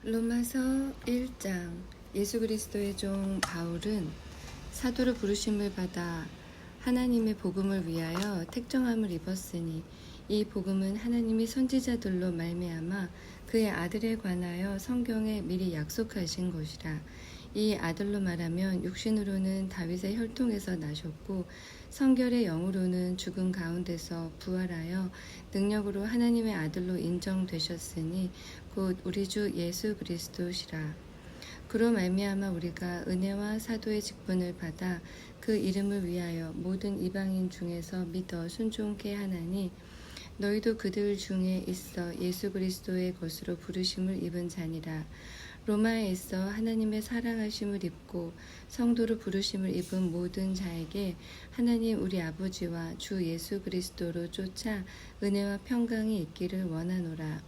로마서 1장. 예수 그리스도의 종 바울은 사도로 부르심을 받아 하나님의 복음을 위하여 택정함을 입었으니 이 복음은 하나님이 선지자들로 말미암아 그의 아들에 관하여 성경에 미리 약속하신 것이라. 이 아들로 말하면 육신으로는 다윗의 혈통에서 나셨고 성결의 영으로는 죽은 가운데서 부활하여 능력으로 하나님의 아들로 인정되셨으니 곧 우리 주 예수 그리스도시라. 그로 말미암아 우리가 은혜와 사도의 직분을 받아 그 이름을 위하여 모든 이방인 중에서 믿어 순종케 하나니 너희도 그들 중에 있어 예수 그리스도의 것으로 부르심을 입은 자니라. 로마에 있어 하나님의 사랑하심을 입고 성도로 부르심을 입은 모든 자에게 하나님 우리 아버지와 주 예수 그리스도로 쫓아 은혜와 평강이 있기를 원하노라.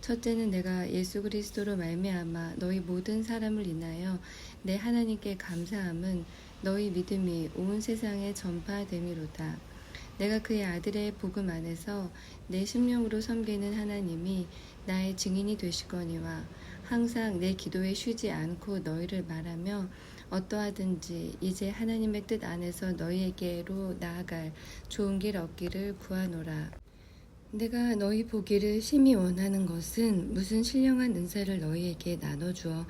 첫째는 내가 예수 그리스도로 말미암아 너희 모든 사람을 인하여 내 하나님께 감사함은 너희 믿음이 온 세상에 전파됨이로다. 내가 그의 아들의 복음 안에서 내 심령으로 섬기는 하나님이 나의 증인이 되시거니와 항상 내 기도에 쉬지 않고 너희를 말하며 어떠하든지 이제 하나님의 뜻 안에서 너희에게로 나아갈 좋은 길 얻기를 구하노라. 내가 너희 보기를 심히 원하는 것은 무슨 신령한 은사를 너희에게 나눠주어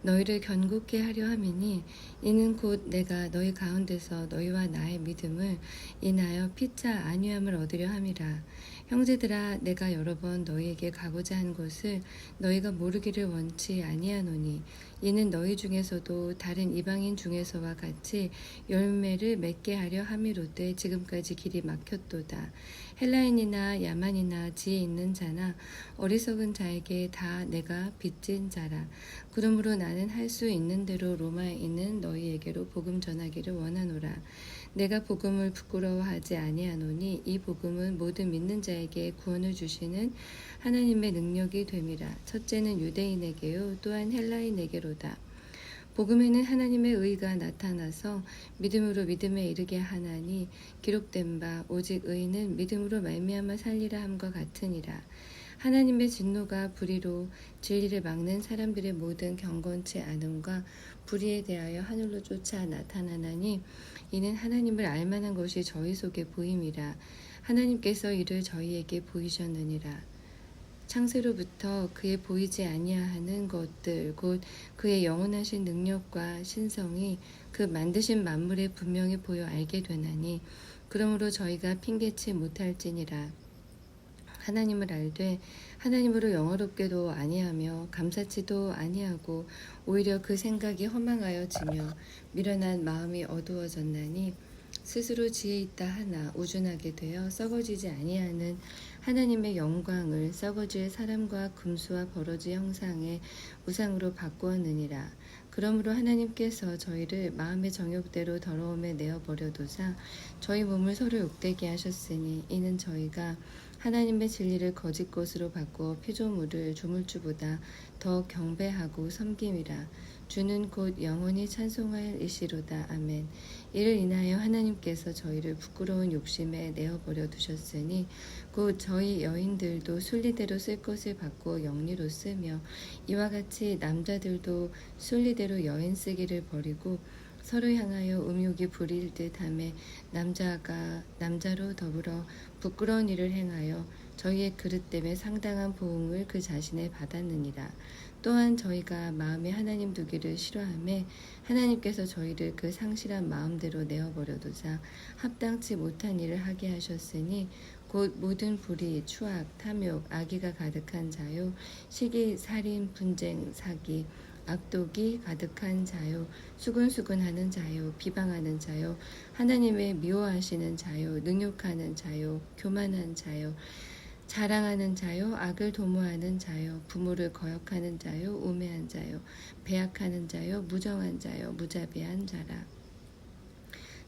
너희를 견고케 하려 함이니 이는 곧 내가 너희 가운데서 너희와 나의 믿음을 인하여 피차 안위함을 얻으려 함이라. 형제들아, 내가 여러 번 너희에게 가고자 한 것을 너희가 모르기를 원치 아니하노니 이는 너희 중에서도 다른 이방인 중에서와 같이 열매를 맺게 하려 함이로되 지금까지 길이 막혔도다. 헬라인이나 야만이나 지혜 있는 자나 어리석은 자에게 다 내가 빚진 자라. 그러므로 나는 할 수 있는 대로 로마에 있는 너희에게로 복음 전하기를 원하노라. 내가 복음을 부끄러워하지 아니하노니 이 복음은 모든 믿는 자에게 구원을 주시는 하나님의 능력이 됨이라. 첫째는 유대인에게요 또한 헬라인에게로다. 복음에는 하나님의 의가 나타나서 믿음으로 믿음에 이르게 하나니 기록된 바 오직 의인은 믿음으로 말미암아 살리라 함과 같으니라. 하나님의 진노가 불의로 진리를 막는 사람들의 모든 경건치 않음과 불의에 대하여 하늘로 쫓아 나타나나니 이는 하나님을 알만한 것이 저희 속에 보임이라. 하나님께서 이를 저희에게 보이셨느니라. 창세로부터 그의 보이지 아니하는 것들 곧 그의 영원하신 능력과 신성이 그 만드신 만물에 분명히 보여 알게 되나니 그러므로 저희가 핑계치 못할지니라. 하나님을 알되 하나님으로 영어롭게도 아니하며 감사치도 아니하고 오히려 그 생각이 허망하여지며 미련한 마음이 어두워졌나니 스스로 지혜 있다 하나 우준하게 되어 썩어지지 아니하는 하나님의 영광을 썩어질 사람과 금수와 버러지 형상의 우상으로 바꾸었느니라. 그러므로 하나님께서 저희를 마음의 정욕대로 더러움에 내어버려두사 저희 몸을 서로 욕되게 하셨으니 이는 저희가 하나님의 진리를 거짓 것으로 바꾸어 피조물을 조물주보다 더 경배하고 섬김이라. 주는 곧 영원히 찬송할 이시로다. 아멘. 이를 인하여 하나님께서 저희를 부끄러운 욕심에 내어버려 두셨으니 곧 저희 여인들도 순리대로 쓸 것을 바꾸어 영리로 쓰며 이와 같이 남자들도 순리대로 여인 쓰기를 버리고 서로 향하여 음욕이 부릴 듯하며 남자가 남자로 더불어 부끄러운 일을 행하여 저희의 그릇 때문에 상당한 보응을 그 자신에 받았느니라. 또한 저희가 마음에 하나님 두기를 싫어하며 하나님께서 저희를 그 상실한 마음대로 내어버려두사 합당치 못한 일을 하게 하셨으니 곧 모든 불의, 추악, 탐욕, 악의가 가득한 자요 시기, 살인, 분쟁, 사기, 악독이 가득한 자요 수근수근하는 자요 비방하는 자요 하나님의 미워하시는 자요 능욕하는 자요 교만한 자요 자랑하는 자요 악을 도모하는 자요 부모를 거역하는 자요 우매한 자요 배약하는 자요 무정한 자요 무자비한 자라.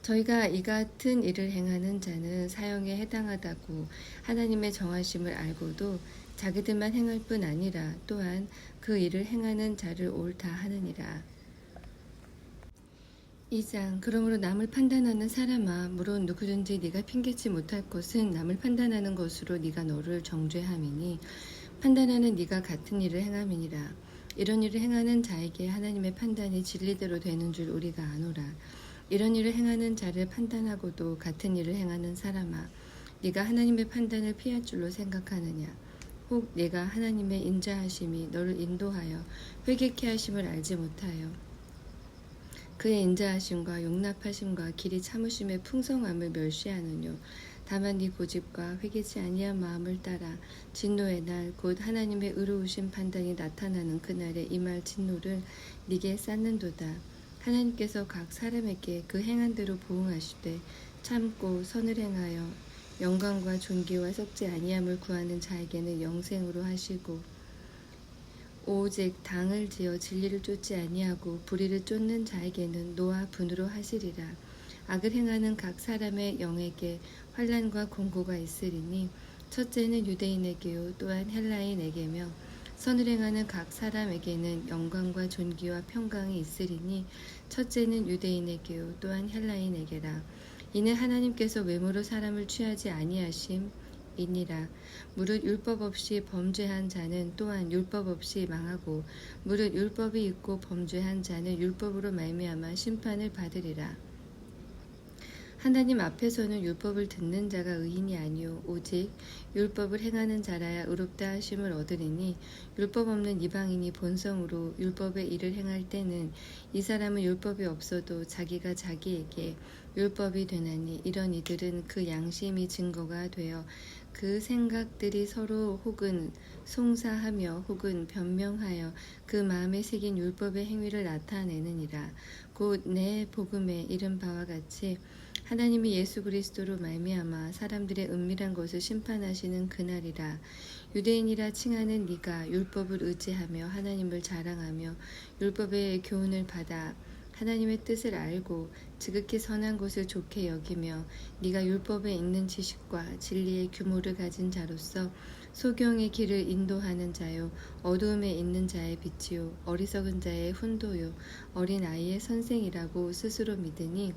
저희가 이 같은 일을 행하는 자는 사형에 해당하다고 하나님의 정하심을 알고도 자기들만 행할 뿐 아니라 또한 그 일을 행하는 자를 옳다 하느니라. 2장. 그러므로 남을 판단하는 사람아, 물론 누구든지 네가 핑계치 못할 것은 남을 판단하는 것으로 네가 너를 정죄함이니 판단하는 네가 같은 일을 행함이니라. 이런 일을 행하는 자에게 하나님의 판단이 진리대로 되는 줄 우리가 아노라. 이런 일을 행하는 자를 판단하고도 같은 일을 행하는 사람아, 네가 하나님의 판단을 피할 줄로 생각하느냐? 혹 네가 하나님의 인자하심이 너를 인도하여 회개케 하심을 알지 못하여 그의 인자하심과 용납하심과 길이 참으심의 풍성함을 멸시하느뇨. 다만 네 고집과 회개치 아니한 마음을 따라 진노의 날 곧 하나님의 의로우신 판단이 나타나는 그날에 임할 진노를 네게 쌓는도다. 하나님께서 각 사람에게 그 행한 대로 보응하시되 참고 선을 행하여 영광과 존귀와 썩지 아니함을 구하는 자에게는 영생으로 하시고 오직 당을 지어 진리를 쫓지 아니하고 불의를 쫓는 자에게는 노와 분으로 하시리라. 악을 행하는 각 사람의 영에게 환난과 공고가 있으리니 첫째는 유대인에게요 또한 헬라인에게며 선을 행하는 각 사람에게는 영광과 존귀와 평강이 있으리니 첫째는 유대인에게요 또한 헬라인에게라. 이는 하나님께서 외모로 사람을 취하지 아니하심이니라. 무릇 율법 없이 범죄한 자는 또한 율법 없이 망하고 무릇 율법이 있고 범죄한 자는 율법으로 말미암아 심판을 받으리라. 하나님 앞에서는 율법을 듣는 자가 의인이 아니요 오직 율법을 행하는 자라야 의롭다 하심을 얻으리니 율법 없는 이방인이 본성으로 율법의 일을 행할 때는 이 사람은 율법이 없어도 자기가 자기에게 율법이 되나니 이런 이들은 그 양심이 증거가 되어 그 생각들이 서로 혹은 송사하며 혹은 변명하여 그 마음에 새긴 율법의 행위를 나타내느니라. 곧 내 복음에 이른 바와 같이 하나님이 예수 그리스도로 말미암아 사람들의 은밀한 것을 심판하시는 그날이라. 유대인이라 칭하는 네가 율법을 의지하며 하나님을 자랑하며 율법의 교훈을 받아 하나님의 뜻을 알고 지극히 선한 것을 좋게 여기며 네가 율법에 있는 지식과 진리의 규모를 가진 자로서 소경의 길을 인도하는 자요 어두움에 있는 자의 빛이요 어리석은 자의 훈도요 어린 아이의 선생이라고 스스로 믿으니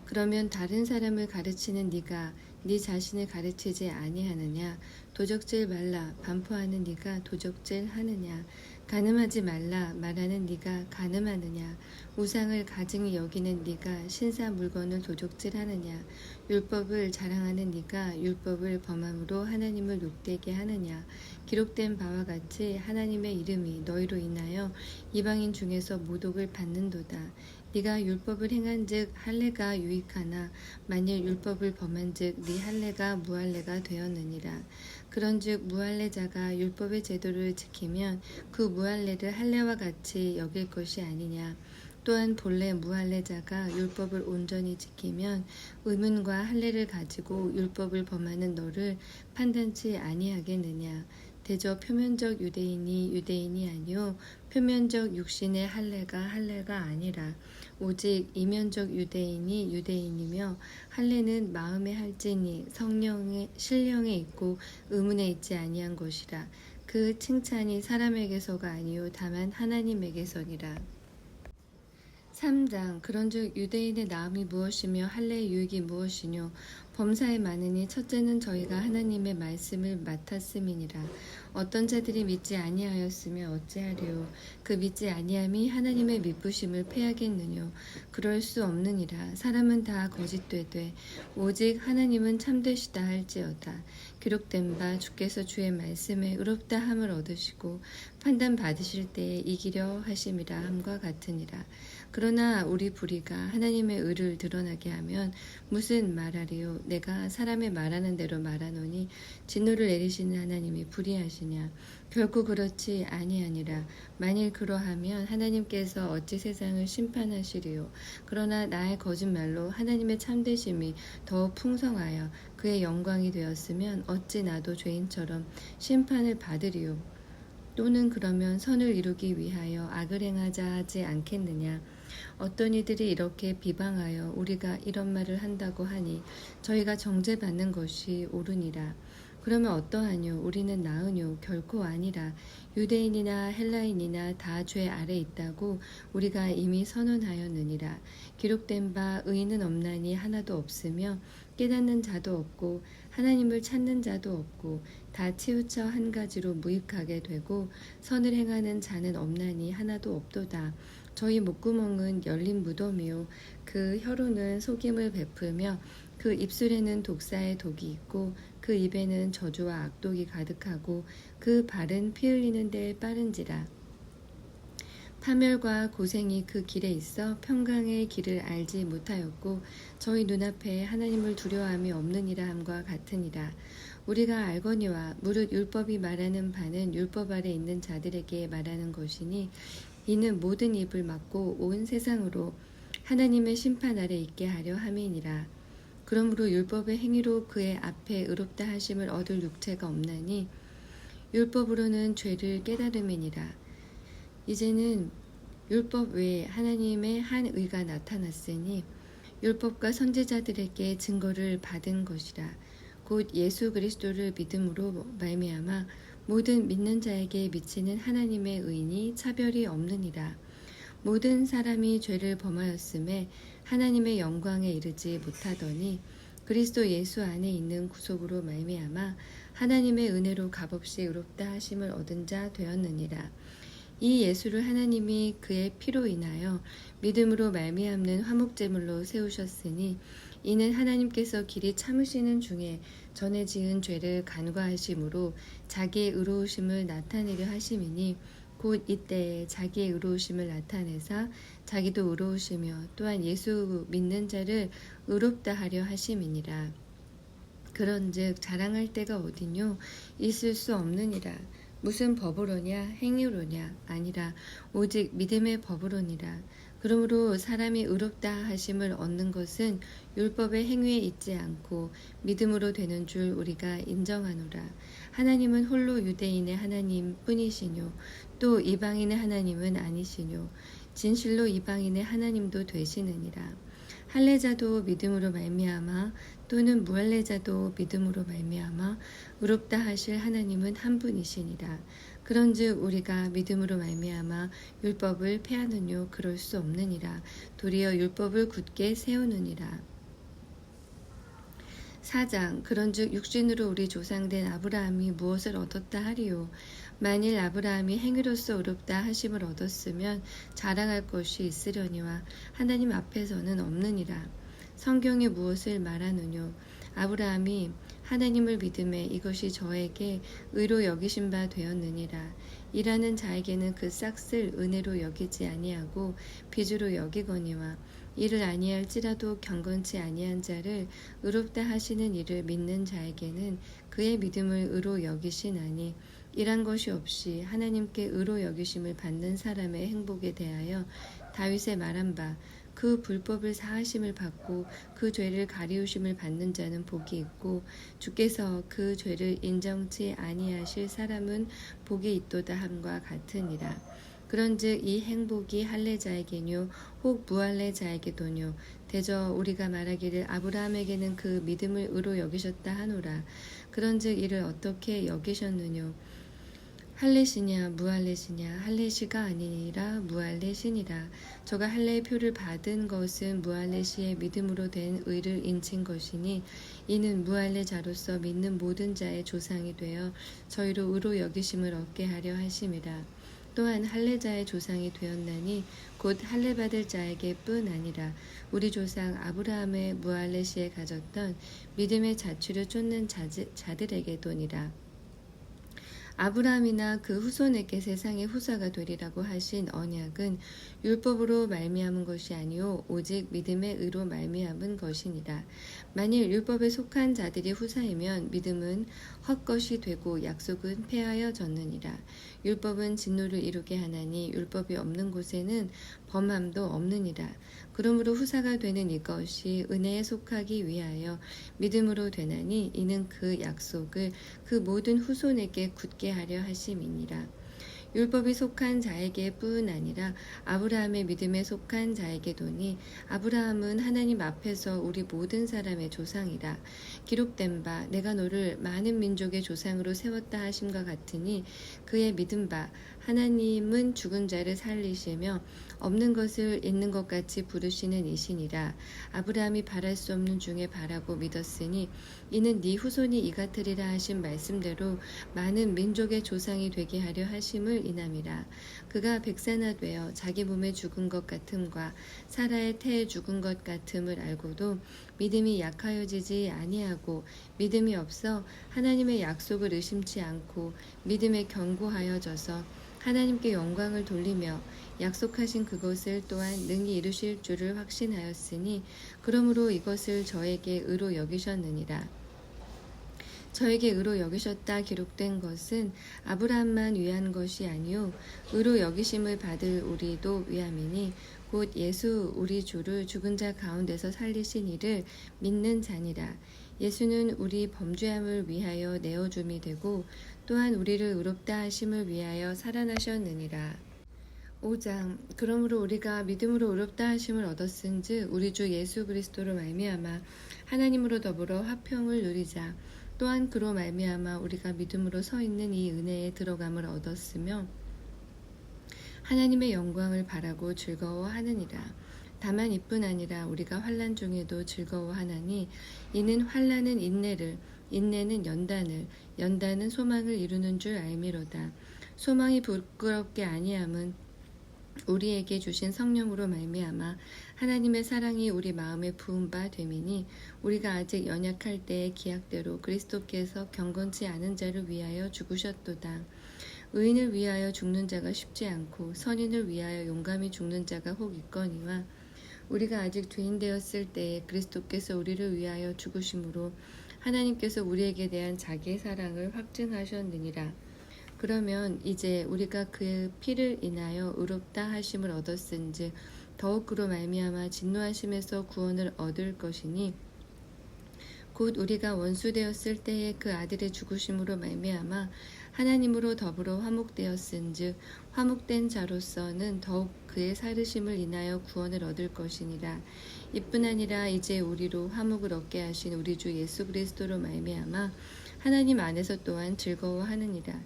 그러면 다른 사람을 가르치는 네가 네 자신을 가르치지 아니하느냐? 도적질 말라 반포하는 네가 도적질 하느냐? 간음하지 말라 말하는 네가 간음하느냐? 우상을 가증히 여기는 네가 신사 물건을 도적질하느냐? 율법을 자랑하는 네가 율법을 범함으로 하나님을 욕되게 하느냐? 기록된 바와 같이 하나님의 이름이 너희로 인하여 이방인 중에서 모독을 받는도다. 네가 율법을 행한즉 할례가 유익하나 만일 율법을 범한즉 네 할례가 무할례가 되었느니라. 그런즉 무할례자가 율법의 제도를 지키면 그 무할례를 할례와 같이 여길 것이 아니냐. 또한 본래 무할례자가 율법을 온전히 지키면 의문과 할례를 가지고 율법을 범하는 너를 판단치 아니하겠느냐. 대저 표면적 유대인이 유대인이 아니요 표면적 육신의 할례가 아니라 오직 이면적 유대인이 유대인이며 할례는 마음에 할지니 성령의 신령에 있고 의문에 있지 아니한 것이라. 그 칭찬이 사람에게서가 아니요 다만 하나님에게서니라. 3장 그런즉 유대인의 나음이 무엇이며 할례의 유익이 무엇이뇨. 범사에 많으니 첫째는 저희가 하나님의 말씀을 맡았음이니라. 어떤 자들이 믿지 아니하였으며 어찌하리요. 그 믿지 아니함이 하나님의 미쁘심을 패하겠느뇨. 그럴 수 없느니라. 사람은 다 거짓되되 오직 하나님은 참되시다 할지어다. 기록된 바 주께서 주의 말씀에 의롭다 함을 얻으시고 판단 받으실 때에 이기려 하심이라 함과 같으니라. 그러나 우리 불의가 하나님의 의를 드러나게 하면 무슨 말하리요. 내가 사람의 말하는 대로 말하노니 진노를 내리시는 하나님이 불의하시냐. 결코 그렇지 아니하니라. 만일 그러하면 하나님께서 어찌 세상을 심판하시리요. 그러나 나의 거짓말로 하나님의 참되심이 더 풍성하여 그의 영광이 되었으면 어찌 나도 죄인처럼 심판을 받으리요. 또는 그러면 선을 이루기 위하여 악을 행하자 하지 않겠느냐. 어떤 이들이 이렇게 비방하여 우리가 이런 말을 한다고 하니 저희가 정죄받는 것이 옳으니라. 그러면 어떠하뇨? 우리는 나으뇨? 결코 아니라. 유대인이나 헬라인이나 다 죄 아래 있다고 우리가 이미 선언하였느니라. 기록된 바 의인은 없나니 하나도 없으며 깨닫는 자도 없고 하나님을 찾는 자도 없고 다 치우쳐 한 가지로 무익하게 되고 선을 행하는 자는 없나니 하나도 없도다. 저희 목구멍은 열린 무덤이요 그 혀로는 속임을 베풀며 그 입술에는 독사의 독이 있고 그 입에는 저주와 악독이 가득하고 그 발은 피 흘리는 데에 빠른지라. 파멸과 고생이 그 길에 있어 평강의 길을 알지 못하였고 저희 눈앞에 하나님을 두려워함이 없느니라 함과 같으니라. 우리가 알거니와 무릇 율법이 말하는 바는 율법 아래 있는 자들에게 말하는 것이니 이는 모든 입을 막고 온 세상으로 하나님의 심판 아래 있게 하려 함이니라. 그러므로 율법의 행위로 그의 앞에 의롭다 하심을 얻을 육체가 없나니 율법으로는 죄를 깨달음이니라. 이제는 율법 외에 하나님의 한 의가 나타났으니 율법과 선지자들에게 증거를 받은 것이라. 곧 예수 그리스도를 믿음으로 말미암아 모든 믿는 자에게 미치는 하나님의 의니 차별이 없느니라. 모든 사람이 죄를 범하였음에 하나님의 영광에 이르지 못하더니 그리스도 예수 안에 있는 구속으로 말미암아 하나님의 은혜로 값없이 의롭다 하심을 얻은 자 되었느니라. 이 예수를 하나님이 그의 피로 인하여 믿음으로 말미암는 화목제물로 세우셨으니 이는 하나님께서 길이 참으시는 중에 전에 지은 죄를 간과하심으로 자기의 의로우심을 나타내려 하심이니 곧 이때에 자기의 의로우심을 나타내사 자기도 의로우시며 또한 예수 믿는 자를 의롭다 하려 하심이니라. 그런즉 자랑할 데가 어디뇨? 있을 수 없느니라. 무슨 법으로냐 행위로냐 아니라 오직 믿음의 법으로니라. 그러므로 사람이 의롭다 하심을 얻는 것은 율법의 행위에 있지 않고 믿음으로 되는 줄 우리가 인정하노라. 하나님은 홀로 유대인의 하나님 뿐이시뇨 또 이방인의 하나님은 아니시뇨 진실로 이방인의 하나님도 되시느니라. 할례자도 믿음으로 말미암아 또는 무할례자도 믿음으로 말미암아 의롭다 하실 하나님은 한 분이시니라. 그런즉 우리가 믿음으로 말미암아 율법을 폐하느뇨 그럴 수 없느니라. 도리어 율법을 굳게 세우느니라. 4장 그런즉 육신으로 우리 조상된 아브라함이 무엇을 얻었다 하리요. 만일 아브라함이 행위로서 의롭다 하심을 얻었으면 자랑할 것이 있으려니와 하나님 앞에서는 없느니라. 성경이 무엇을 말하느뇨. 아브라함이 하나님을 믿음에 이것이 저에게 의로 여기신 바 되었느니라. 일하는 자에게는 그 싹을 은혜로 여기지 아니하고 빚으로 여기거니와 이를 아니할지라도 경건치 아니한 자를 의롭다 하시는 이를 믿는 자에게는 그의 믿음을 의로 여기시나니 일한 것이 없이 하나님께 의로 여기심을 받는 사람의 행복에 대하여 다윗의 말한 바 그 불법을 사하심을 받고 그 죄를 가리우심을 받는 자는 복이 있고 주께서 그 죄를 인정치 아니하실 사람은 복이 있도다 함과 같으니라. 그런즉 이 행복이 할례자에게뇨 혹 무할례자에게도뇨 대저 우리가 말하기를 아브라함에게는 그 믿음을 의로 여기셨다 하노라. 그런즉 이를 어떻게 여기셨느뇨. 할례시냐 무할례시냐 할례시가 아니니라 무할례시니라. 저가 할례의 표를 받은 것은 무할례시의 믿음으로 된 의를 인친 것이니 이는 무할례자로서 믿는 모든 자의 조상이 되어 저희로 의로 여기심을 얻게 하려 하심이라. 또한 할례자의 조상이 되었나니 곧 할례 받을 자에게 뿐 아니라 우리 조상 아브라함의 무할례시에 가졌던 믿음의 자취를 쫓는 자들에게도니라. 아브라함이나 그 후손에게 세상의 후사가 되리라고 하신 언약은 율법으로 말미암은 것이 아니요 오직 믿음의 의로 말미암은 것이니라. 만일 율법에 속한 자들이 후사이면 믿음은 헛것이 되고 약속은 폐하여졌느니라. 율법은 진노를 이루게 하나니 율법이 없는 곳에는 범함도 없느니라. 그러므로 후사가 되는 이것이 은혜에 속하기 위하여 믿음으로 되나니 이는 그 약속을 그 모든 후손에게 굳게 하려 하심이니라. 율법이 속한 자에게 뿐 아니라 아브라함의 믿음에 속한 자에게도니 아브라함은 하나님 앞에서 우리 모든 사람의 조상이라. 기록된 바 내가 너를 많은 민족의 조상으로 세웠다 하심과 같으니 그의 믿은 바 하나님은 죽은 자를 살리시며 없는 것을 있는 것 같이 부르시는 이시니라. 아브라함이 바랄 수 없는 중에 바라고 믿었으니 이는 네 후손이 이같으리라 하신 말씀대로 많은 민족의 조상이 되게 하려 하심을 인함이라. 그가 백사나 되어 자기 몸에 죽은 것 같음과 사라의 태에 죽은 것 같음을 알고도 믿음이 약하여지지 아니하고 믿음이 없어 하나님의 약속을 의심치 않고 믿음에 견고하여져서 하나님께 영광을 돌리며 약속하신 그것을 또한 능히 이루실 줄을 확신하였으니 그러므로 이것을 저에게 의로 여기셨느니라. 저에게 의로 여기셨다 기록된 것은 아브라함만 위한 것이 아니요 의로 여기심을 받을 우리도 위함이니 곧 예수 우리 주를 죽은 자 가운데서 살리신 이를 믿는 자니라. 예수는 우리 범죄함을 위하여 내어줌이 되고 또한 우리를 의롭다 하심을 위하여 살아나셨느니라. 5장. 그러므로 우리가 믿음으로 의롭다 하심을 얻었은즉 우리 주 예수 그리스도로 말미암아 하나님으로 더불어 화평을 누리자. 또한 그로 말미암아 우리가 믿음으로 서 있는 이 은혜에 들어감을 얻었으며 하나님의 영광을 바라고 즐거워하느니라. 다만 이뿐 아니라 우리가 환난 중에도 즐거워하나니 이는 환난은 인내를, 인내는 연단을, 연단은 소망을 이루는 줄 알미로다. 소망이 부끄럽게 아니함은 우리에게 주신 성령으로 말미암아 하나님의 사랑이 우리 마음에 부은 바 됨이니 우리가 아직 연약할 때의 기약대로 그리스도께서 경건치 않은 자를 위하여 죽으셨도다. 의인을 위하여 죽는 자가 쉽지 않고 선인을 위하여 용감히 죽는 자가 혹 있거니와 우리가 아직 죄인 되었을 때에 그리스도께서 우리를 위하여 죽으심으로 하나님께서 우리에게 대한 자기의 사랑을 확증하셨느니라. 그러면 이제 우리가 그의 피를 인하여 의롭다 하심을 얻었은즉 더욱 그로 말미암아 진노하심에서 구원을 얻을 것이니 곧 우리가 원수 되었을 때에 그 아들의 죽으심으로 말미암아 하나님으로 더불어 화목되었은즉 화목된 자로서는 더욱 그의 살으심을 인하여 구원을 얻을 것이니라. 이뿐 아니라 이제 우리로 화목을 얻게 하신 우리 주 예수 그리스도로 말미암아 하나님 안에서 또한 즐거워하느니라.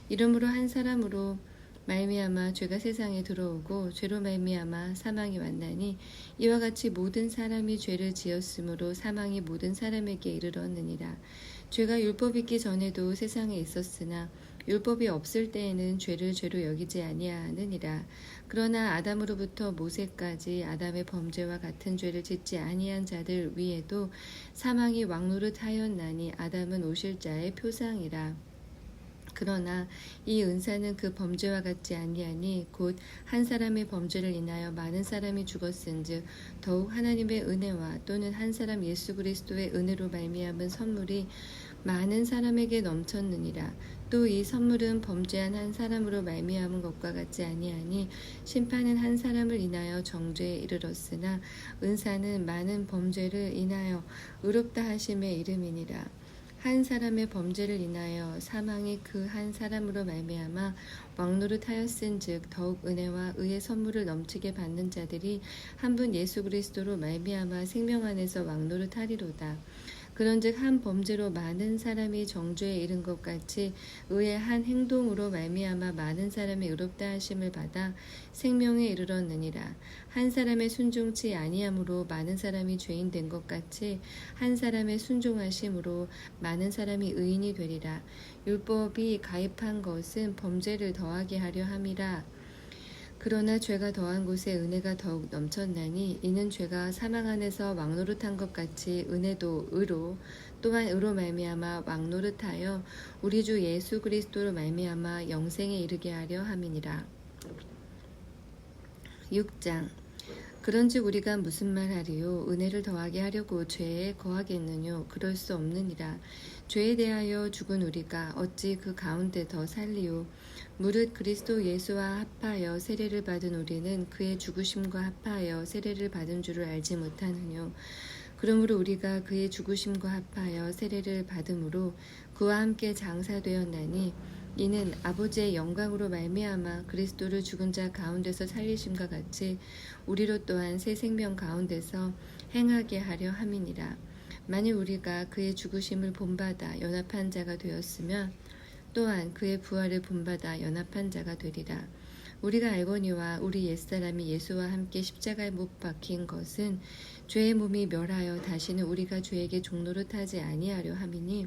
이러므로 한 사람으로 말미암아 죄가 세상에 들어오고 죄로 말미암아 사망이 왔나니 이와 같이 모든 사람이 죄를 지었으므로 사망이 모든 사람에게 이르렀느니라. 죄가 율법 있기 전에도 세상에 있었으나 율법이 없을 때에는 죄를 죄로 여기지 아니하느니라. 그러나 아담으로부터 모세까지 아담의 범죄와 같은 죄를 짓지 아니한 자들 위에도 사망이 왕노릇하였나니 아담은 오실 자의 표상이라. 그러나 이 은사는 그 범죄와 같지 아니하니 곧 한 사람의 범죄를 인하여 많은 사람이 죽었은즉 더욱 하나님의 은혜와 또는 한 사람 예수 그리스도의 은혜로 말미암은 선물이 많은 사람에게 넘쳤느니라. 또 이 선물은 범죄한 한 사람으로 말미암은 것과 같지 아니하니 심판은 한 사람을 인하여 정죄에 이르렀으나 은사는 많은 범죄를 인하여 의롭다 하심의 이름이니라. 한 사람의 범죄를 인하여 사망이 그 한 사람으로 말미암아 왕노릇하였은즉 더욱 은혜와 의의 선물을 넘치게 받는 자들이 한 분 예수 그리스도로 말미암아 생명 안에서 왕노릇하리로다. 그런즉 한 범죄로 많은 사람이 정죄에 이른 것 같이 의의 한 행동으로 말미암아 많은 사람이 의롭다 하심을 받아 생명에 이르렀느니라. 한 사람의 순종치 아니함으로 많은 사람이 죄인 된 것 같이 한 사람의 순종하심으로 많은 사람이 의인이 되리라. 율법이 가입한 것은 범죄를 더하게 하려 함이라. 그러나 죄가 더한 곳에 은혜가 더욱 넘쳤나니 이는 죄가 사망 안에서 왕노릇한 것 같이 은혜도 의로 또한 의로 말미암아 왕노릇하여 우리 주 예수 그리스도로 말미암아 영생에 이르게 하려 함이니라. 6장. 그런즉 우리가 무슨 말하리요? 은혜를 더하게 하려고 죄에 거하겠느뇨? 그럴 수 없느니라. 죄에 대하여 죽은 우리가 어찌 그 가운데 더 살리요? 무릇 그리스도 예수와 합하여 세례를 받은 우리는 그의 죽으심과 합하여 세례를 받은 줄을 알지 못하느뇨? 그러므로 우리가 그의 죽으심과 합하여 세례를 받음으로 그와 함께 장사되었나니 이는 아버지의 영광으로 말미암아 그리스도를 죽은 자 가운데서 살리심과 같이 우리로 또한 새 생명 가운데서 행하게 하려 함이니라. 만일 우리가 그의 죽으심을 본받아 연합한 자가 되었으면 또한 그의 부활을 본받아 연합한 자가 되리라. 우리가 알거니와 우리 옛사람이 예수와 함께 십자가에 못 박힌 것은 죄의 몸이 멸하여 다시는 우리가 죄에게 종노릇하지 아니하려 함이니,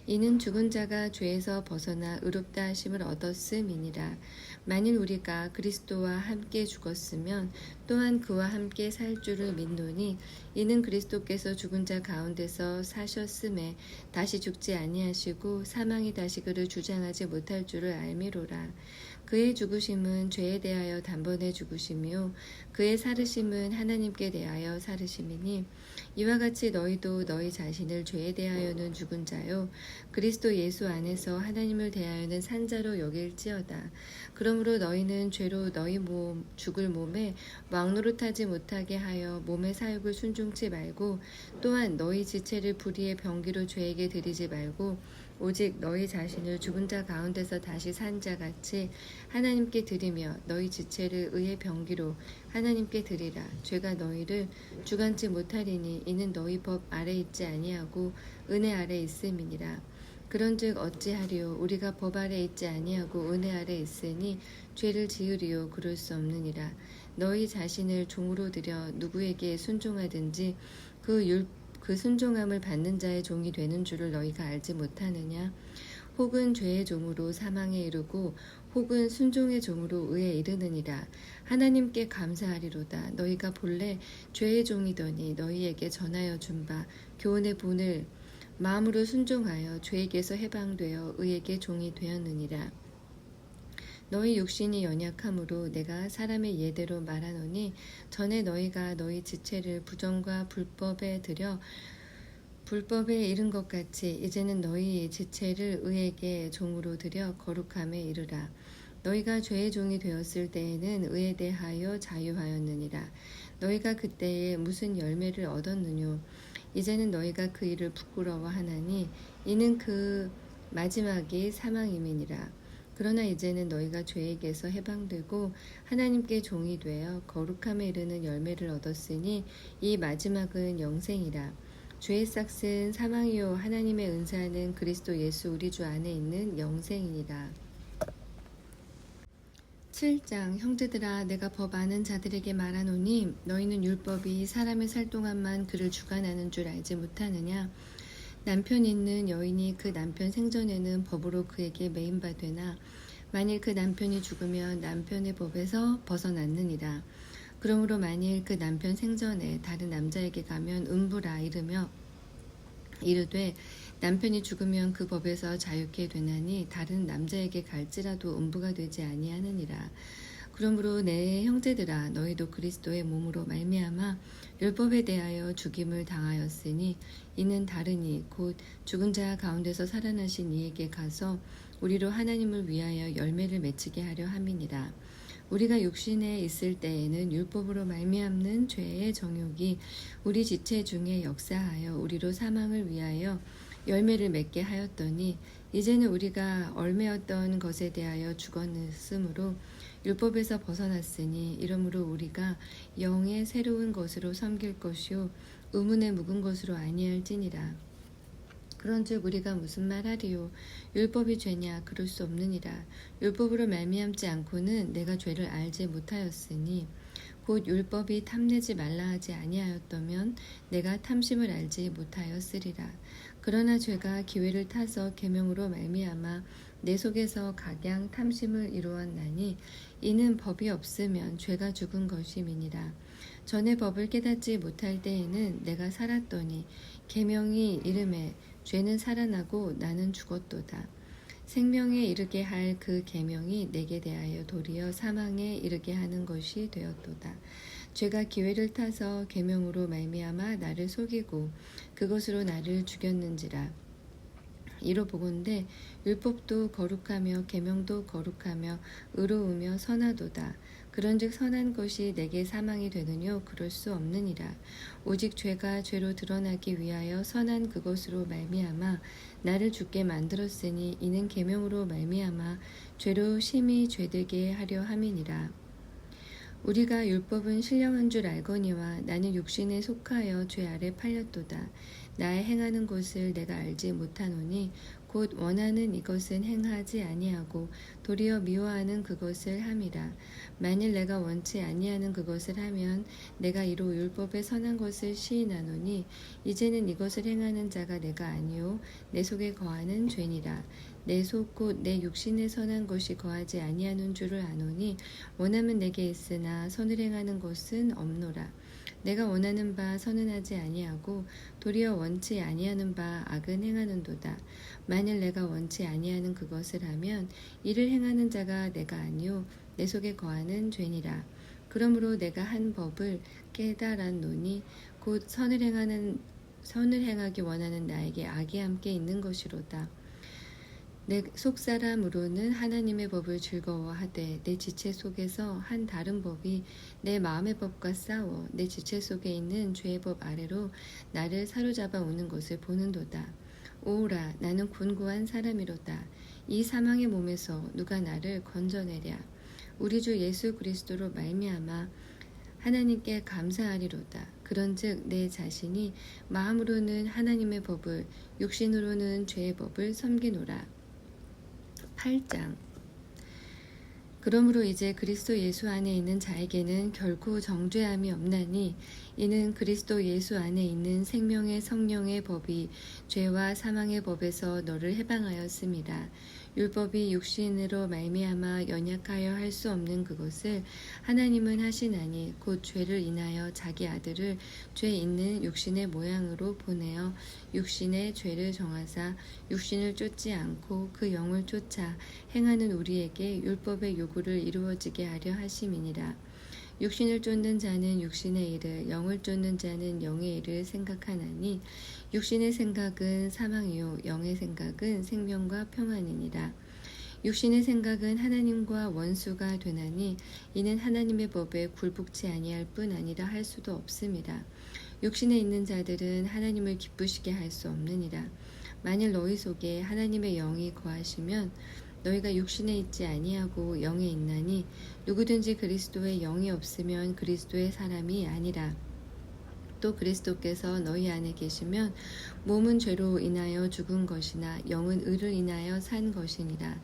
이는 죽은 자가 죄에서 벗어나 의롭다 하심을 얻었음이니라. 만일 우리가 그리스도와 함께 죽었으면 또한 그와 함께 살 줄을 믿노니, 이는 그리스도께서 죽은 자 가운데서 사셨음에 다시 죽지 아니하시고 사망이 다시 그를 주장하지 못할 줄을 알미로라. 그의 죽으심은 죄에 대하여 단번에 죽으심이요 그의 살으심은 하나님께 대하여 살으심이니, 이와 같이 너희도 너희 자신을 죄에 대하여는 죽은 자요 그리스도 예수 안에서 하나님을 대하여는 산 자로 여길지어다. 그러므로 너희는 죄로 너희 죽을 몸에 왕노릇하지 못하게 하여 몸의 사욕을 순종치 말고, 또한 너희 지체를 불의의 병기로 죄에게 드리지 말고, 오직 너희 자신을 죽은 자 가운데서 다시 산 자 같이 하나님께 드리며 너희 지체를 의의 병기로 하나님께 드리라. 죄가 너희를 주관치 못하리니, 이는 너희 법 아래 있지 아니하고 은혜 아래 있음이니라. 그런즉 어찌하리요? 우리가 법 아래 있지 아니하고 은혜 아래 있으니 죄를 지으리요? 그럴 수 없느니라. 너희 자신을 종으로 들여 누구에게 순종하든지 그 순종함을 받는 자의 종이 되는 줄을 너희가 알지 못하느냐? 혹은 죄의 종으로 사망에 이르고 혹은 순종의 종으로 의에 이르느니라. 하나님께 감사하리로다. 너희가 본래 죄의 종이더니 너희에게 전하여 준 바 교훈의 본을 마음으로 순종하여 죄에게서 해방되어 의에게 종이 되었느니라. 너희 육신이 연약함으로 내가 사람의 예대로 말하노니, 전에 너희가 너희 지체를 부정과 불법에 들여 불법에 이른 것 같이 이제는 너희 지체를 의에게 종으로 들여 거룩함에 이르라. 너희가 죄의 종이 되었을 때에는 의에 대하여 자유하였느니라. 너희가 그때에 무슨 열매를 얻었느뇨? 이제는 너희가 그 일을 부끄러워하나니, 이는 그 마지막이 사망임이니라. 그러나 이제는 너희가 죄에게서 해방되고 하나님께 종이 되어 거룩함에 이르는 열매를 얻었으니 이 마지막은 영생이라. 죄의 싹은 사망이요 하나님의 은사는 그리스도 예수 우리 주 안에 있는 영생이니라. 7장. 형제들아, 내가 법 아는 자들에게 말하노니, 너희는 율법이 사람의 살 동안만 그를 주관하는 줄 알지 못하느냐? 남편 있는 여인이 그 남편 생전에는 법으로 그에게 매인바 되나, 만일 그 남편이 죽으면 남편의 법에서 벗어났느니라. 그러므로 만일 그 남편 생전에 다른 남자에게 가면 음부라 이르되 남편이 죽으면 그 법에서 자유케 되나니, 다른 남자에게 갈지라도 음부가 되지 아니하느니라. 그러므로 내 형제들아, 너희도 그리스도의 몸으로 말미암아 율법에 대하여 죽임을 당하였으니, 이는 다르니 곧 죽은 자 가운데서 살아나신 이에게 가서 우리로 하나님을 위하여 열매를 맺히게 하려 함이니라. 우리가 육신에 있을 때에는 율법으로 말미암는 죄의 정욕이 우리 지체 중에 역사하여 우리로 사망을 위하여 열매를 맺게 하였더니, 이제는 우리가 얽매였던 것에 대하여 죽었으므로 율법에서 벗어났으니, 이러므로 우리가 영의 새로운 것으로 섬길 것이요 의문에 묵은 것으로 아니할지니라. 그런즉 우리가 무슨 말하리요? 율법이 죄냐? 그럴 수 없느니라. 율법으로 말미암지 않고는 내가 죄를 알지 못하였으니, 곧 율법이 탐내지 말라 하지 아니하였다면 내가 탐심을 알지 못하였으리라. 그러나 죄가 기회를 타서 계명으로 말미암아 내 속에서 각양 탐심을 이루었나니, 이는 법이 없으면 죄가 죽은 것임이니라. 전에 법을 깨닫지 못할 때에는 내가 살았더니 계명이 이름에 죄는 살아나고 나는 죽었도다. 생명에 이르게 할 그 계명이 내게 대하여 도리어 사망에 이르게 하는 것이 되었도다. 죄가 기회를 타서 계명으로 말미암아 나를 속이고 그것으로 나를 죽였는지라. 이로 보건대 율법도 거룩하며 계명도 거룩하며 의로우며 선하도다. 그런즉 선한 것이 내게 사망이 되느뇨? 그럴 수 없느니라. 오직 죄가 죄로 드러나기 위하여 선한 그것으로 말미암아 나를 죽게 만들었으니, 이는 계명으로 말미암아 죄로 심히 죄되게 하려 함이니라. 우리가 율법은 신령한 줄 알거니와 나는 육신에 속하여 죄 아래 팔렸도다. 나의 행하는 것을 내가 알지 못하노니 곧 원하는 이것은 행하지 아니하고 도리어 미워하는 그것을 함이라. 만일 내가 원치 아니하는 그것을 하면 내가 이로 율법의 선한 것을 시인하노니 이제는 이것을 행하는 자가 내가 아니요 내 속에 거하는 죄니라. 내 속 곧 내 육신에 선한 것이 거하지 아니하는 줄을 아노니 원함은 내게 있으나 선을 행하는 것은 없노라. 내가 원하는 바 선은 하지 아니하고 도리어 원치 아니하는 바 악은 행하는도다. 만일 내가 원치 아니하는 그것을 하면 이를 행하는 자가 내가 아니요 내 속에 거하는 죄니라. 그러므로 내가 한 법을 깨달았노니 곧 선을 행하기 원하는 나에게 악이 함께 있는 것이로다. 내 속사람으로는 하나님의 법을 즐거워하되 내 지체 속에서 한 다른 법이 내 마음의 법과 싸워 내 지체 속에 있는 죄의 법 아래로 나를 사로잡아 오는 것을 보는도다. 오라 나는 곤고한 사람이로다. 이 사망의 몸에서 누가 나를 건져내랴. 우리 주 예수 그리스도로 말미암아 하나님께 감사하리로다. 그런즉 내 자신이 마음으로는 하나님의 법을 육신으로는 죄의 법을 섬기노라. 8장. 그러므로 이제 그리스도 예수 안에 있는 자에게는 결코 정죄함이 없나니 이는 그리스도 예수 안에 있는 생명의 성령의 법이 죄와 사망의 법에서 너를 해방하였습니다. 율법이 육신으로 말미암아 연약하여 할 수 없는 그것을 하나님은 하시나니 곧 죄를 인하여 자기 아들을 죄 있는 육신의 모양으로 보내어 육신의 죄를 정하사 육신을 쫓지 않고 그 영을 쫓아 행하는 우리에게 율법의 요구를 이루어지게 하려 하심이니라. 육신을 쫓는 자는 육신의 일을, 영을 쫓는 자는 영의 일을 생각하나니 육신의 생각은 사망이요 영의 생각은 생명과 평안이니라. 육신의 생각은 하나님과 원수가 되나니 이는 하나님의 법에 굴복치 아니할 뿐 아니라 할 수도 없습니다. 육신에 있는 자들은 하나님을 기쁘시게 할 수 없느니라. 만일 너희 속에 하나님의 영이 거하시면 너희가 육신에 있지 아니하고 영에 있나니 누구든지 그리스도의 영이 없으면 그리스도의 사람이 아니라. 또 그리스도께서 너희 안에 계시면 몸은 죄로 인하여 죽은 것이나 영은 의를 인하여 산 것이니라.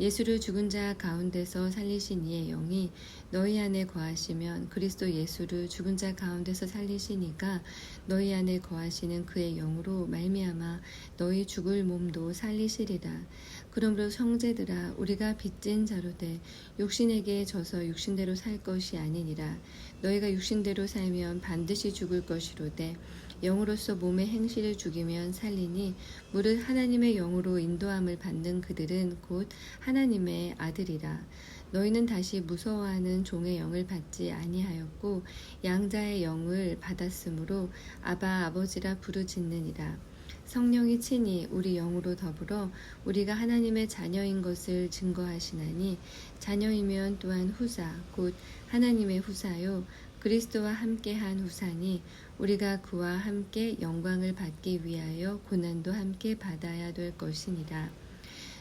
예수를 죽은 자 가운데서 살리신 이의 영이 너희 안에 거하시면 그리스도 예수를 죽은 자 가운데서 살리시니까 너희 안에 거하시는 그의 영으로 말미암아 너희 죽을 몸도 살리시리라. 그러므로 형제들아 우리가 빚진 자로 돼 육신에게 져서 육신대로 살 것이 아니니라. 너희가 육신대로 살면 반드시 죽을 것이로되 영으로서 몸의 행실을 죽이면 살리니 무릇 하나님의 영으로 인도함을 받는 그들은 곧 하나님의 아들이라. 너희는 다시 무서워하는 종의 영을 받지 아니하였고 양자의 영을 받았으므로 아바 아버지라 부르짖느니라. 성령이 친히 우리 영으로 더불어 우리가 하나님의 자녀인 것을 증거하시나니 자녀이면 또한 후사 곧 하나님의 후사요 그리스도와 함께한 후사니 우리가 그와 함께 영광을 받기 위하여 고난도 함께 받아야 될 것이니라.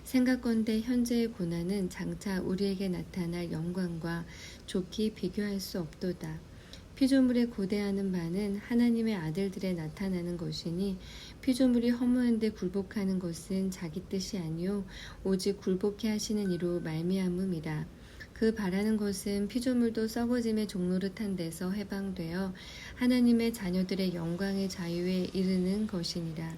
생각건대 현재의 고난은 장차 우리에게 나타날 영광과 좋게 비교할 수 없도다. 피조물에 고대하는 바는 하나님의 아들들에 나타나는 것이니 피조물이 허무한 데 굴복하는 것은 자기 뜻이 아니요 오직 굴복해 하시는 이로 말미암음이라. 그 바라는 것은 피조물도 썩어짐의 종노릇한 데서 해방되어 하나님의 자녀들의 영광의 자유에 이르는 것이니라.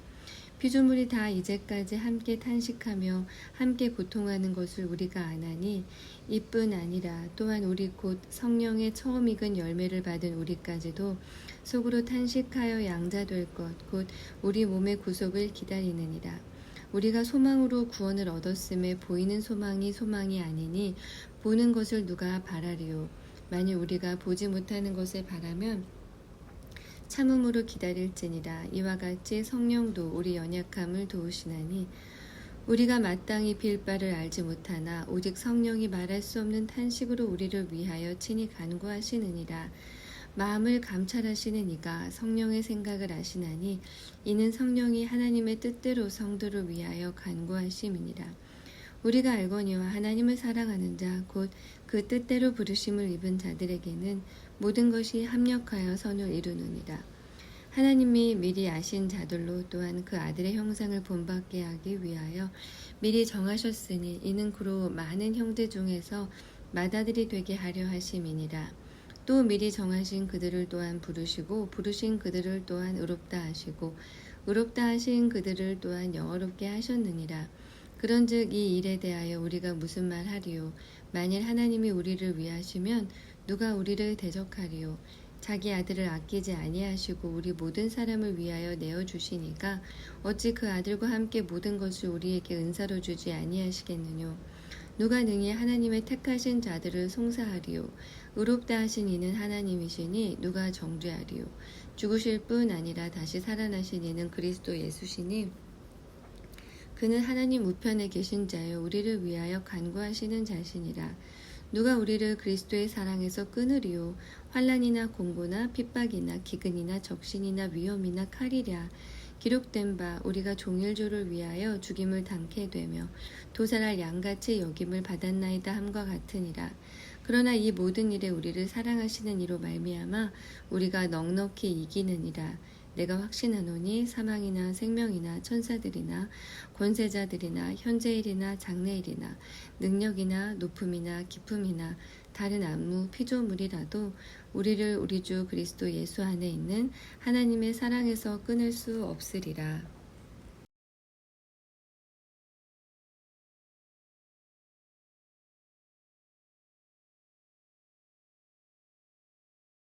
피조물이 다 이제까지 함께 탄식하며 함께 고통하는 것을 우리가 아나니 이뿐 아니라 또한 우리 곧 성령의 처음 익은 열매를 받은 우리까지도 속으로 탄식하여 양자될 것 곧 우리 몸의 구속을 기다리느니라. 우리가 소망으로 구원을 얻었음에 보이는 소망이 아니니 보는 것을 누가 바라리요. 만일 우리가 보지 못하는 것을 바라면 참음으로 기다릴지니라. 이와 같이 성령도 우리 연약함을 도우시나니 우리가 마땅히 빌 바를 알지 못하나 오직 성령이 말할 수 없는 탄식으로 우리를 위하여 친히 간구하시느니라. 마음을 감찰하시는 이가 성령의 생각을 아시나니 이는 성령이 하나님의 뜻대로 성도를 위하여 간구하심이니라. 우리가 알거니와 하나님을 사랑하는 자 곧 그 뜻대로 부르심을 입은 자들에게는 모든 것이 합력하여 선을 이루느니라. 하나님이 미리 아신 자들로 또한 그 아들의 형상을 본받게 하기 위하여 미리 정하셨으니 이는 그로 많은 형제 중에서 맏아들이 되게 하려 하심이니라. 또 미리 정하신 그들을 또한 부르시고 부르신 그들을 또한 의롭다 하시고 의롭다 하신 그들을 또한 영어롭게 하셨느니라. 그런즉 이 일에 대하여 우리가 무슨 말 하리요? 만일 하나님이 우리를 위하시면 누가 우리를 대적하리요? 자기 아들을 아끼지 아니하시고 우리 모든 사람을 위하여 내어 주시니까 어찌 그 아들과 함께 모든 것을 우리에게 은사로 주지 아니하시겠느뇨? 누가 능히 하나님의 택하신 자들을 송사하리요? 의롭다 하신 이는 하나님이시니 누가 정죄하리요? 죽으실 뿐 아니라 다시 살아나신 이는 그리스도 예수시니 그는 하나님 우편에 계신 자요 우리를 위하여 간구하시는 자시니라. 누가 우리를 그리스도의 사랑에서 끊으리요? 환난이나 공고나 핍박이나 기근이나 적신이나 위험이나 칼이랴. 기록된 바 우리가 종일조를 위하여 죽임을 당케 되며 도살할 양같이 여김을 받았나이다 함과 같으니라. 그러나 이 모든 일에 우리를 사랑하시는 이로 말미암아 우리가 넉넉히 이기느니라. 내가 확신하노니 사망이나 생명이나 천사들이나 권세자들이나 현재일이나 장래일이나 능력이나 높음이나 깊음이나 다른 아무 피조물이라도 우리를 우리 주 그리스도 예수 안에 있는 하나님의 사랑에서 끊을 수 없으리라.